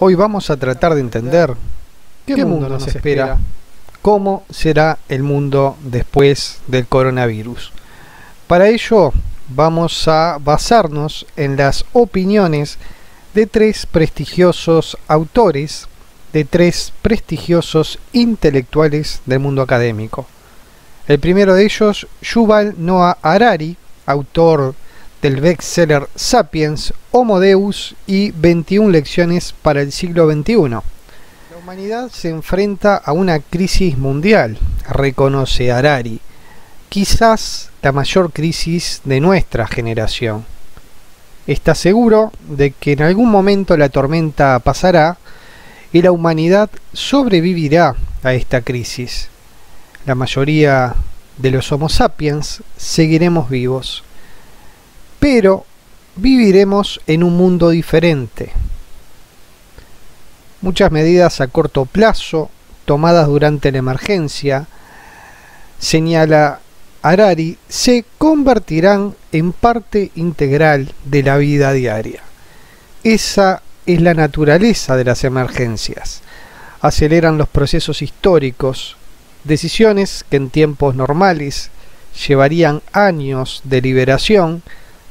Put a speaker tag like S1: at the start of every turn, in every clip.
S1: Hoy vamos a tratar de entender qué mundo nos espera, cómo será el mundo después del coronavirus. Para ello vamos a basarnos en las opiniones de tres prestigiosos autores, de tres prestigiosos intelectuales del mundo académico. El primero de ellos, Yuval Noah Harari, autor del bestseller Sapiens, Homo Deus y 21 lecciones para el siglo XXI. La humanidad se enfrenta a una crisis mundial, reconoce Harari, quizás la mayor crisis de nuestra generación. Está seguro de que en algún momento la tormenta pasará y la humanidad sobrevivirá a esta crisis. La mayoría de los Homo sapiens seguiremos vivos, pero viviremos en un mundo diferente. Muchas medidas a corto plazo, tomadas durante la emergencia, señala Harari, se convertirán en parte integral de la vida diaria. Esa es la naturaleza de las emergencias. Aceleran los procesos históricos, decisiones que en tiempos normales llevarían años de liberación,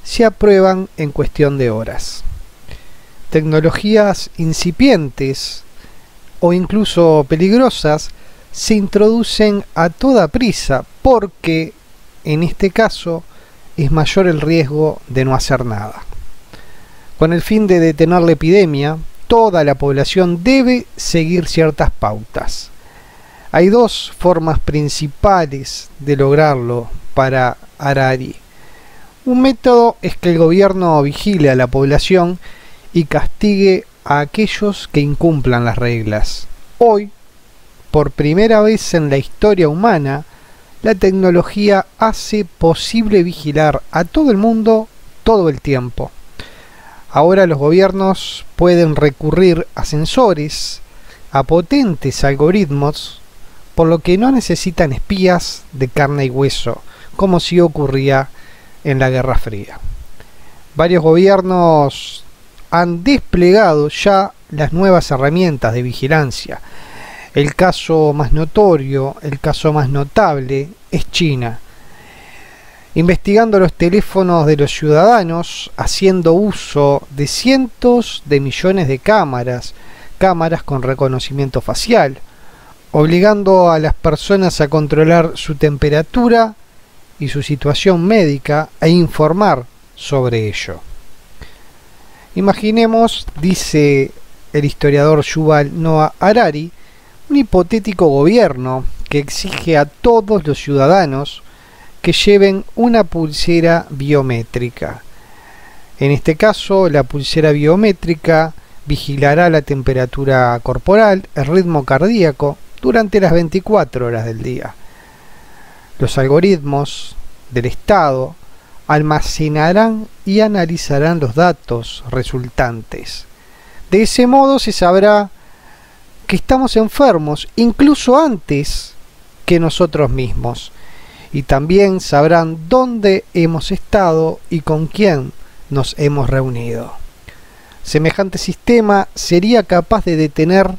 S1: se aprueban en cuestión de horas. Tecnologías incipientes o incluso peligrosas se introducen a toda prisa porque, en este caso, es mayor el riesgo de no hacer nada. Con el fin de detener la epidemia, toda la población debe seguir ciertas pautas. Hay dos formas principales de lograrlo para Harari. Un método es que el gobierno vigile a la población y castigue a aquellos que incumplan las reglas. Hoy, por primera vez en la historia humana, la tecnología hace posible vigilar a todo el mundo todo el tiempo. Ahora los gobiernos pueden recurrir a sensores, a potentes algoritmos, por lo que no necesitan espías de carne y hueso, como si ocurría en la Guerra Fría. Varios gobiernos han desplegado ya las nuevas herramientas de vigilancia. El caso más notorio, el caso más notable, es China. Investigando los teléfonos de los ciudadanos, haciendo uso de cientos de millones de cámaras con reconocimiento facial, obligando a las personas a controlar su temperatura y su situación médica e informar sobre ello. Imaginemos, dice el historiador Yuval Noah Harari, un hipotético gobierno que exige a todos los ciudadanos que lleven una pulsera biométrica. En este caso, la pulsera biométrica vigilará la temperatura corporal, el ritmo cardíaco, durante las 24 horas del día. Los algoritmos del Estado almacenarán y analizarán los datos resultantes. De ese modo se sabrá que estamos enfermos incluso antes que nosotros mismos, y también sabrán dónde hemos estado y con quién nos hemos reunido. Semejante sistema sería capaz de detener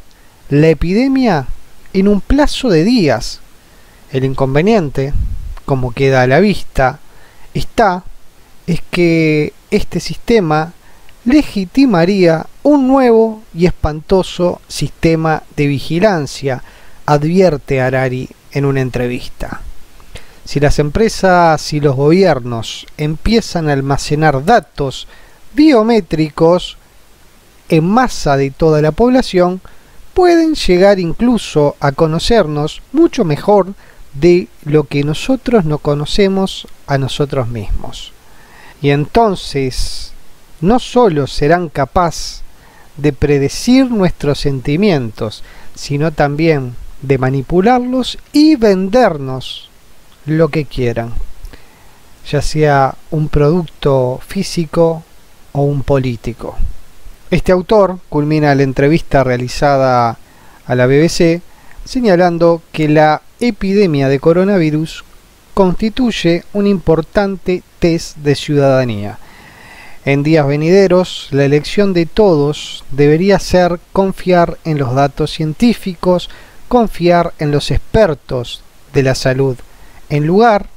S1: la epidemia en un plazo de días. El inconveniente, como queda a la vista, es que este sistema legitimaría un nuevo y espantoso sistema de vigilancia, advierte Harari en una entrevista. Si las empresas y los gobiernos empiezan a almacenar datos biométricos en masa de toda la población, pueden llegar incluso a conocernos mucho mejor de lo que nosotros no conocemos a nosotros mismos. Y entonces no solo serán capaces de predecir nuestros sentimientos, sino también de manipularlos y vendernos lo que quieran, ya sea un producto físico o un político. Este autor culmina la entrevista realizada a la BBC señalando que la epidemia de coronavirus constituye un importante test de ciudadanía. En días venideros, la elección de todos debería ser confiar en los datos científicos, confiar en los expertos de la salud, en lugar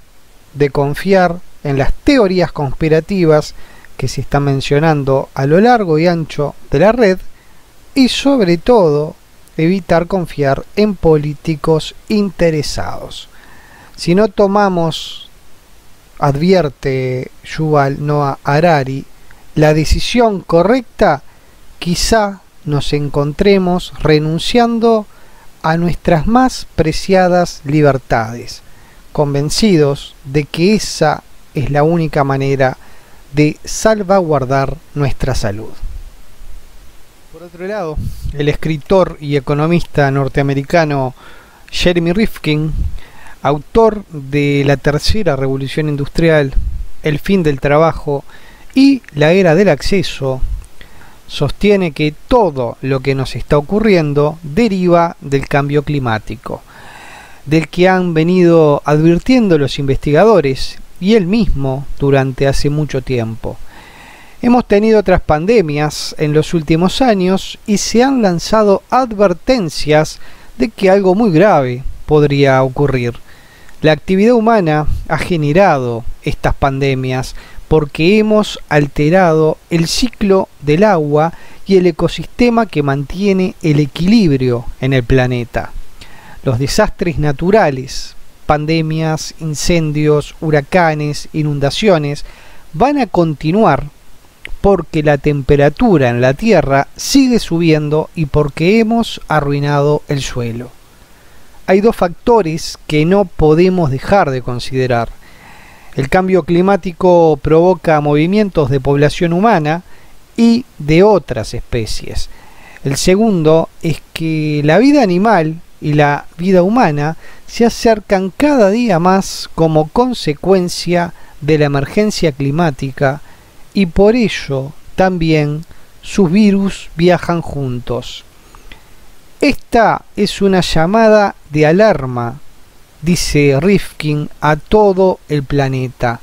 S1: de confiar en las teorías conspirativas que se están mencionando a lo largo y ancho de la red, y sobre todo evitar confiar en políticos interesados. Si no tomamos, advierte Yuval Noah Harari, la decisión correcta, quizá nos encontremos renunciando a nuestras más preciadas libertades, convencidos de que esa es la única manera de salvaguardar nuestra salud. Por otro lado, el escritor y economista norteamericano Jeremy Rifkin, autor de La Tercera Revolución Industrial, El fin del trabajo y La era del acceso, sostiene que todo lo que nos está ocurriendo deriva del cambio climático, del que han venido advirtiendo los investigadores y él mismo durante hace mucho tiempo. Hemos tenido otras pandemias en los últimos años y se han lanzado advertencias de que algo muy grave podría ocurrir. La actividad humana ha generado estas pandemias porque hemos alterado el ciclo del agua y el ecosistema que mantiene el equilibrio en el planeta. Los desastres naturales, pandemias, incendios, huracanes, inundaciones, van a continuar porque la temperatura en la Tierra sigue subiendo y porque hemos arruinado el suelo. Hay dos factores que no podemos dejar de considerar. El cambio climático provoca movimientos de población humana y de otras especies. El segundo es que la vida animal y la vida humana se acercan cada día más como consecuencia de la emergencia climática y por ello también sus virus viajan juntos. Esta es una llamada de alarma, dice Rifkin, a todo el planeta.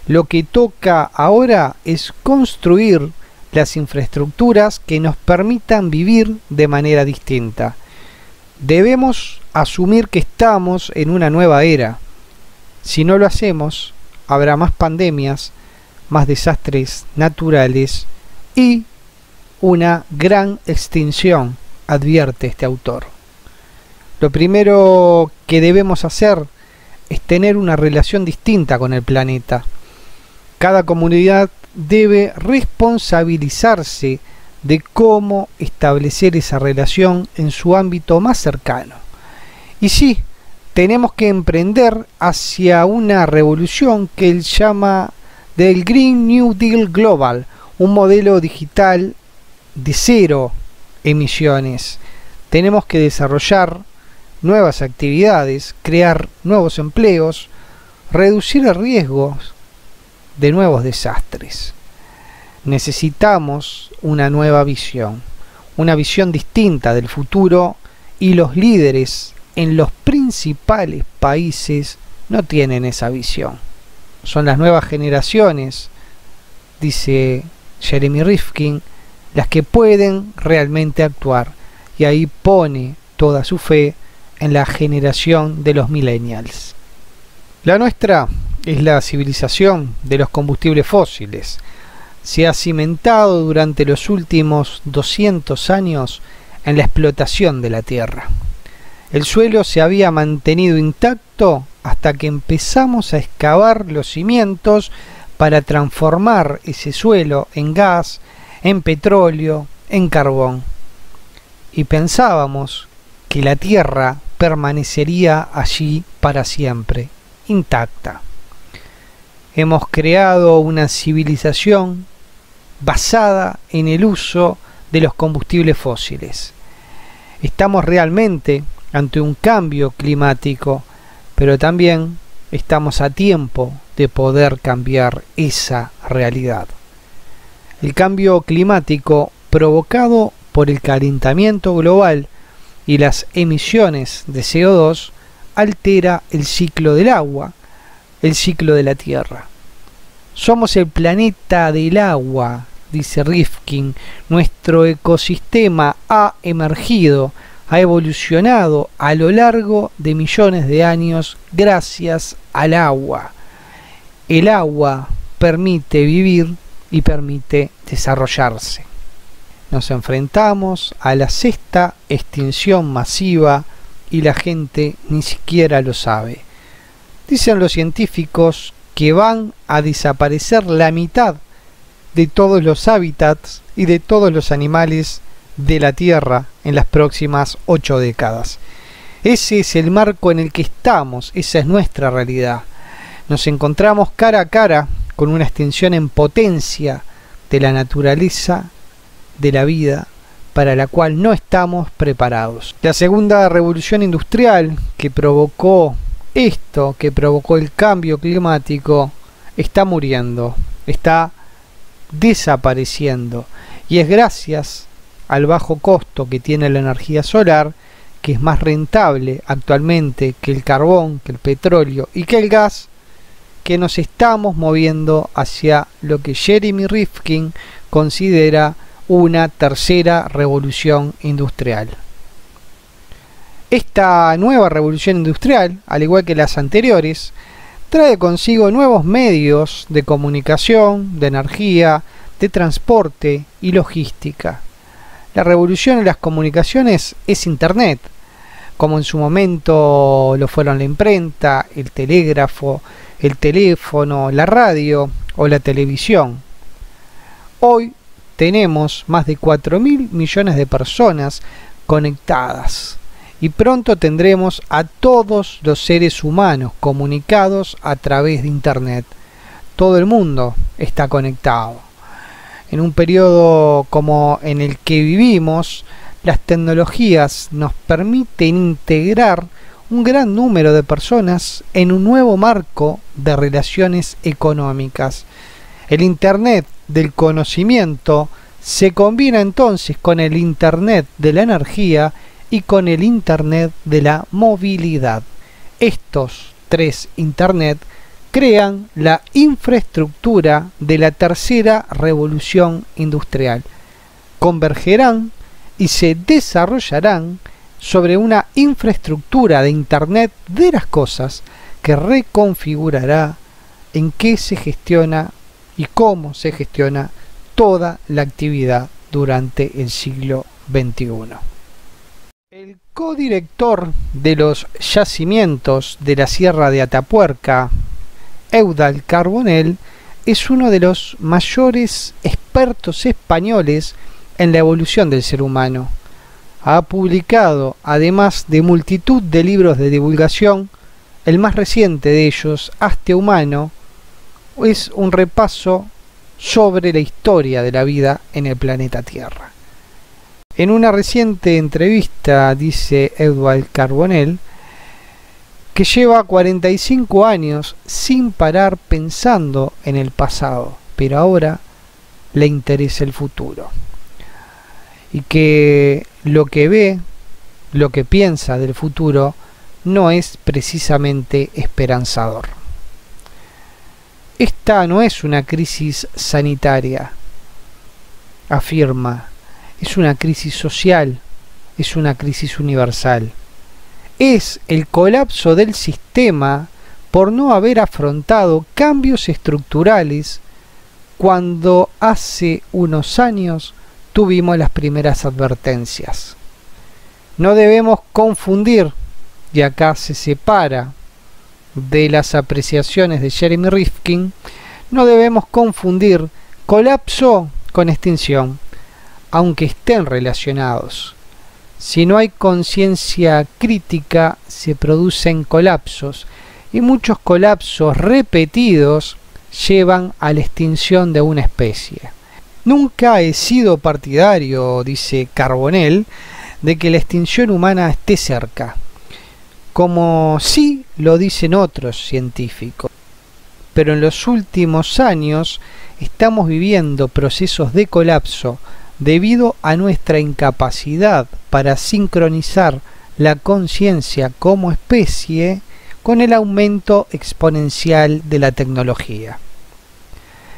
S1: Lo que toca ahora es construir las infraestructuras que nos permitan vivir de manera distinta. Debemos asumir que estamos en una nueva era. Si no lo hacemos, habrá más pandemias, más desastres naturales y una gran extinción, advierte este autor. Lo primero que debemos hacer es tener una relación distinta con el planeta. Cada comunidad debe responsabilizarse de cómo establecer esa relación en su ámbito más cercano. Y sí, tenemos que emprender hacia una revolución que él llama del Green New Deal Global, un modelo digital de cero emisiones. Tenemos que desarrollar nuevas actividades, crear nuevos empleos, reducir el riesgo de nuevos desastres. Necesitamos una nueva visión, una visión distinta del futuro, y los líderes en los principales países no tienen esa visión. Son las nuevas generaciones, dice Jeremy Rifkin, las que pueden realmente actuar, y ahí pone toda su fe en la generación de los millennials. La nuestra es la civilización de los combustibles fósiles. Se ha cimentado durante los últimos 200 años en la explotación de la tierra. El suelo se había mantenido intacto hasta que empezamos a excavar los cimientos para transformar ese suelo en gas, en petróleo, en carbón. Y pensábamos que la tierra permanecería allí para siempre, intacta. Hemos creado una civilización basada en el uso de los combustibles fósiles. Estamos realmente ante un cambio climático, pero también estamos a tiempo de poder cambiar esa realidad. El cambio climático provocado por el calentamiento global y las emisiones de CO2 altera el ciclo del agua, el ciclo de la tierra. Somos el planeta del agua, dice Rifkin. Nuestro ecosistema ha emergido, ha evolucionado a lo largo de millones de años gracias al agua. El agua permite vivir y permite desarrollarse. Nos enfrentamos a la sexta extinción masiva y la gente ni siquiera lo sabe. Dicen los científicos que van a desaparecer la mitad de todos los hábitats y de todos los animales de la Tierra en las próximas 8 décadas. Ese es el marco en el que estamos, esa es nuestra realidad. Nos encontramos cara a cara con una extinción en potencia de la naturaleza, de la vida, para la cual no estamos preparados. La segunda revolución industrial que provocó esto, que provocó el cambio climático, está muriendo, está desapareciendo, y es gracias al bajo costo que tiene la energía solar, que es más rentable actualmente que el carbón, que el petróleo y que el gas, que nos estamos moviendo hacia lo que Jeremy Rifkin considera una tercera revolución industrial. Esta nueva revolución industrial, al igual que las anteriores, trae consigo nuevos medios de comunicación, de energía, de transporte y logística. La revolución en las comunicaciones es Internet, como en su momento lo fueron la imprenta, el telégrafo, el teléfono, la radio o la televisión. Hoy tenemos más de 4.000 millones de personas conectadas y pronto tendremos a todos los seres humanos comunicados a través de Internet. Todo el mundo está conectado. En un periodo como en el que vivimos, las tecnologías nos permiten integrar un gran número de personas en un nuevo marco de relaciones económicas. El Internet del conocimiento se combina entonces con el Internet de la energía y con el Internet de la movilidad. Estos tres Internet crean la infraestructura de la tercera revolución industrial. Convergerán y se desarrollarán sobre una infraestructura de Internet de las cosas que reconfigurará en qué se gestiona y cómo se gestiona toda la actividad durante el siglo XXI. El codirector de los yacimientos de la Sierra de Atapuerca, Eudald Carbonell, es uno de los mayores expertos españoles en la evolución del ser humano. Ha publicado, además de multitud de libros de divulgación, el más reciente de ellos, Hazte Humano, es un repaso sobre la historia de la vida en el planeta Tierra. En una reciente entrevista dice Eudald Carbonell que lleva 45 años sin parar pensando en el pasado, pero ahora le interesa el futuro. Y que lo que ve, lo que piensa del futuro, no es precisamente esperanzador. Esta no es una crisis sanitaria, afirma, es una crisis social, es una crisis universal. Es el colapso del sistema por no haber afrontado cambios estructurales cuando hace unos años tuvimos las primeras advertencias. No debemos confundir, y acá se separa de las apreciaciones de Jeremy Rifkin, no debemos confundir colapso con extinción, aunque estén relacionados. Si no hay conciencia crítica, se producen colapsos, y muchos colapsos repetidos llevan a la extinción de una especie. Nunca he sido partidario, dice Carbonell, de que la extinción humana esté cerca, como sí lo dicen otros científicos. Pero en los últimos años estamos viviendo procesos de colapso debido a nuestra incapacidad para sincronizar la conciencia como especie con el aumento exponencial de la tecnología.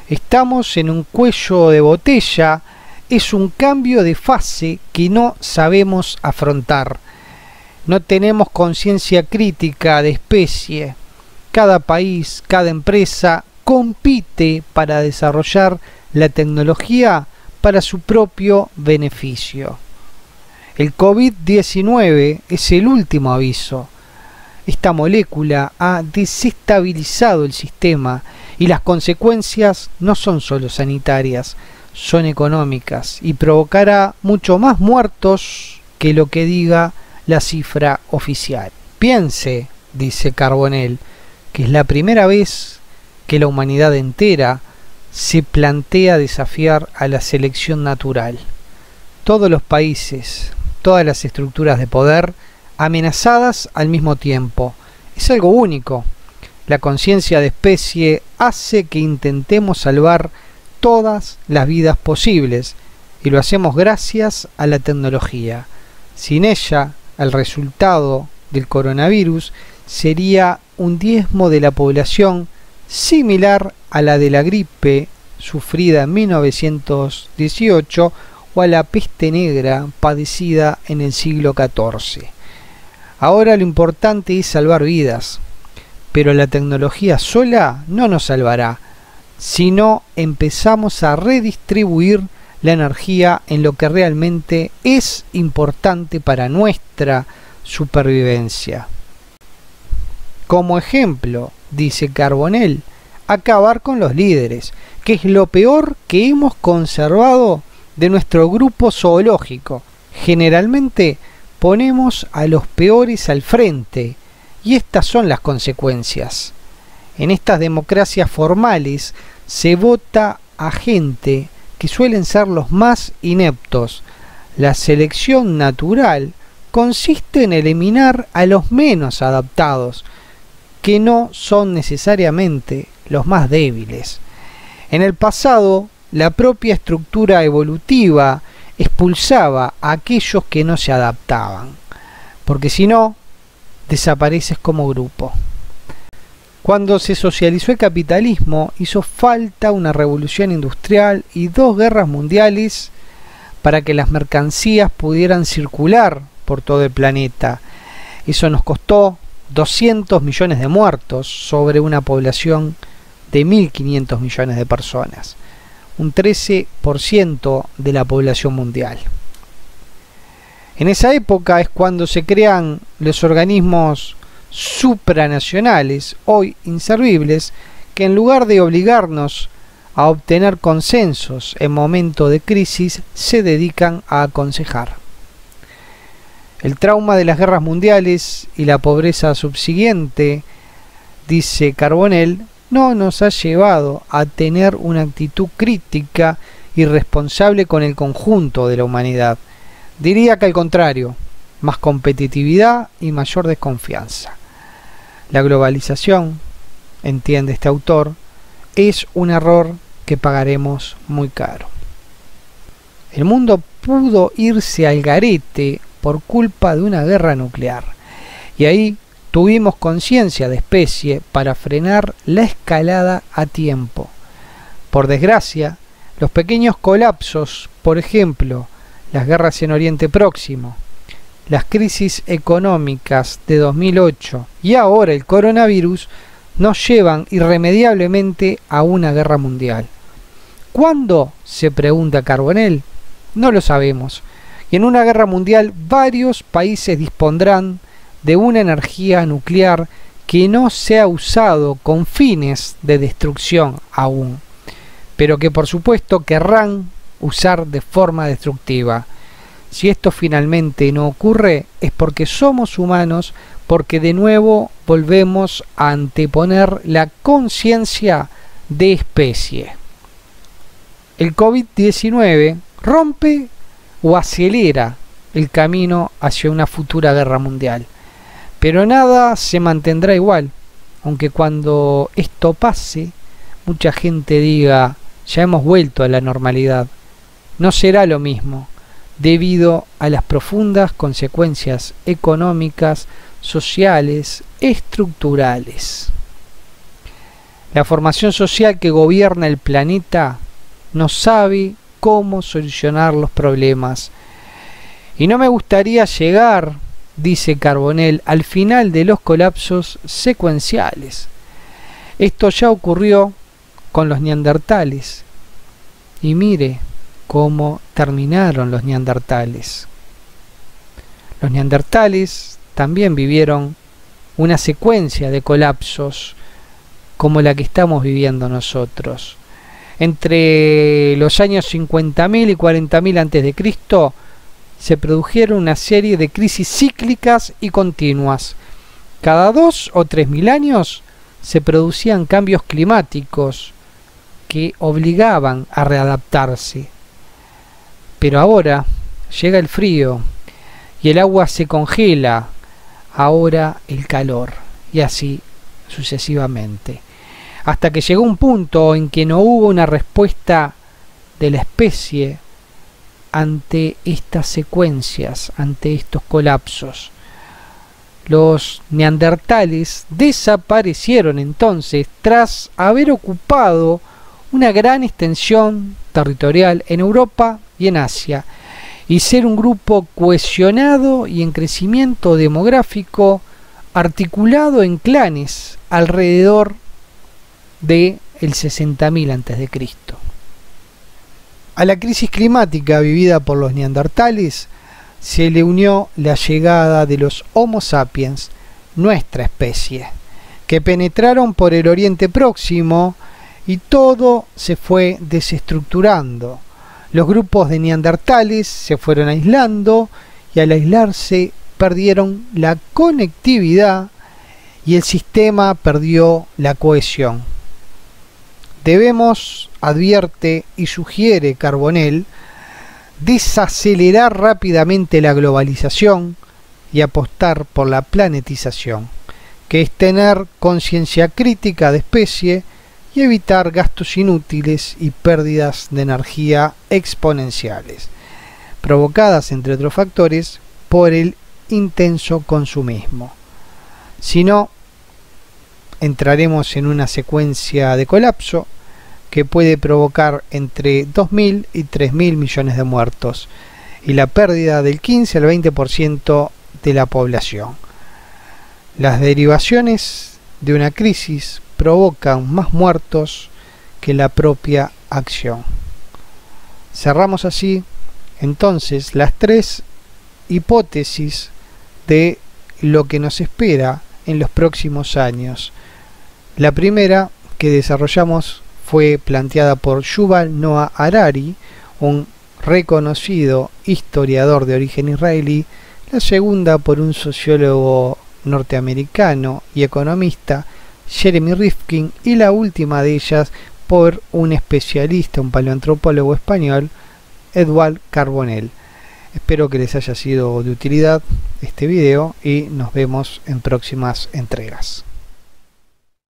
S1: Estamos en un cuello de botella, es un cambio de fase que no sabemos afrontar. No tenemos conciencia crítica de especie. Cada país, cada empresa compite para desarrollar la tecnología para su propio beneficio. El COVID-19 es el último aviso. Esta molécula ha desestabilizado el sistema y las consecuencias no son solo sanitarias, son económicas y provocará mucho más muertos que lo que diga la cifra oficial. Piense, dice Carbonell, que es la primera vez que la humanidad entera se plantea desafiar a la selección natural. Todos los países, todas las estructuras de poder amenazadas al mismo tiempo. Es algo único. La conciencia de especie hace que intentemos salvar todas las vidas posibles y lo hacemos gracias a la tecnología. Sin ella, el resultado del coronavirus sería un diezmo de la población similar a la de la gripe sufrida en 1918 o a la peste negra padecida en el siglo XIV. Ahora lo importante es salvar vidas, pero la tecnología sola no nos salvará, si no empezamos a redistribuir la energía en lo que realmente es importante para nuestra supervivencia. Como ejemplo, dice Carbonell, acabar con los líderes, que es lo peor que hemos conservado de nuestro grupo zoológico. Generalmente ponemos a los peores al frente, y estas son las consecuencias. En estas democracias formales se vota a gente que suelen ser los más ineptos. La selección natural consiste en eliminar a los menos adaptados, que no son necesariamente los más débiles. En el pasado, la propia estructura evolutiva expulsaba a aquellos que no se adaptaban, porque si no, desapareces como grupo. Cuando se socializó el capitalismo, hizo falta una revolución industrial y 2 guerras mundiales para que las mercancías pudieran circular por todo el planeta. Eso nos costó 200 millones de muertos sobre una población de 1.500 millones de personas, un 13% de la población mundial. En esa época es cuando se crean los organismos supranacionales, hoy inservibles, que en lugar de obligarnos a obtener consensos en momento de crisis, se dedican a aconsejar. El trauma de las guerras mundiales y la pobreza subsiguiente, dice Carbonell, no nos ha llevado a tener una actitud crítica y responsable con el conjunto de la humanidad. Diría que al contrario, más competitividad y mayor desconfianza. La globalización, entiende este autor, es un error que pagaremos muy caro. El mundo pudo irse al garete por culpa de una guerra nuclear, y ahí tuvimos conciencia de especie para frenar la escalada a tiempo. Por desgracia, los pequeños colapsos, por ejemplo, las guerras en Oriente Próximo, las crisis económicas de 2008 y ahora el coronavirus, nos llevan irremediablemente a una guerra mundial. ¿Cuándo?, se pregunta Carbonell. No lo sabemos. Y en una guerra mundial varios países dispondrán de una energía nuclear que no se ha usado con fines de destrucción aún, pero que por supuesto querrán usar de forma destructiva. Si esto finalmente no ocurre, es porque somos humanos, porque de nuevo volvemos a anteponer la conciencia de especie. El COVID-19 rompe o acelera el camino hacia una futura guerra mundial, pero nada se mantendrá igual, aunque cuando esto pase, mucha gente diga, ya hemos vuelto a la normalidad. No será lo mismo, debido a las profundas consecuencias económicas, sociales, estructurales. La formación social que gobierna el planeta no sabe cómo solucionar los problemas. Y no me gustaría llegar, dice Carbonell, al final de los colapsos secuenciales. Esto ya ocurrió con los neandertales. Y mire cómo terminaron los neandertales. Los neandertales también vivieron una secuencia de colapsos como la que estamos viviendo nosotros. Entre los años 50.000 y 40.000 a.C. se produjeron una serie de crisis cíclicas y continuas. Cada 2 o 3.000 años se producían cambios climáticos que obligaban a readaptarse. Pero ahora llega el frío y el agua se congela, ahora el calor, y así sucesivamente. Hasta que llegó un punto en que no hubo una respuesta de la especie ante estas secuencias, ante estos colapsos. Los neandertales desaparecieron entonces tras haber ocupado una gran extensión territorial en Europa y en Asia, y ser un grupo cohesionado y en crecimiento demográfico, articulado en clanes alrededor de el 60.000 a.C. A la crisis climática vivida por los neandertales se le unió la llegada de los Homo sapiens, nuestra especie, que penetraron por el Oriente Próximo y todo se fue desestructurando. Los grupos de neandertales se fueron aislando y al aislarse perdieron la conectividad y el sistema perdió la cohesión. Debemos, advierte y sugiere Carbonell, desacelerar rápidamente la globalización y apostar por la planetización, que es tener conciencia crítica de especie y evitar gastos inútiles y pérdidas de energía exponenciales, provocadas, entre otros factores, por el intenso consumismo. Si no, entraremos en una secuencia de colapso que puede provocar entre 2.000 y 3.000 millones de muertos y la pérdida del 15 al 20% de la población. Las derivaciones de una crisis provocan más muertos que la propia acción. Cerramos así entonces las 3 hipótesis de lo que nos espera en los próximos años. La primera que desarrollamos fue planteada por Yuval Noah Harari, un reconocido historiador de origen israelí. La segunda por un sociólogo norteamericano y economista, Jeremy Rifkin, y la última de ellas por un especialista, un paleoantropólogo español, Edouard Carbonell. Espero que les haya sido de utilidad este video y nos vemos en próximas entregas.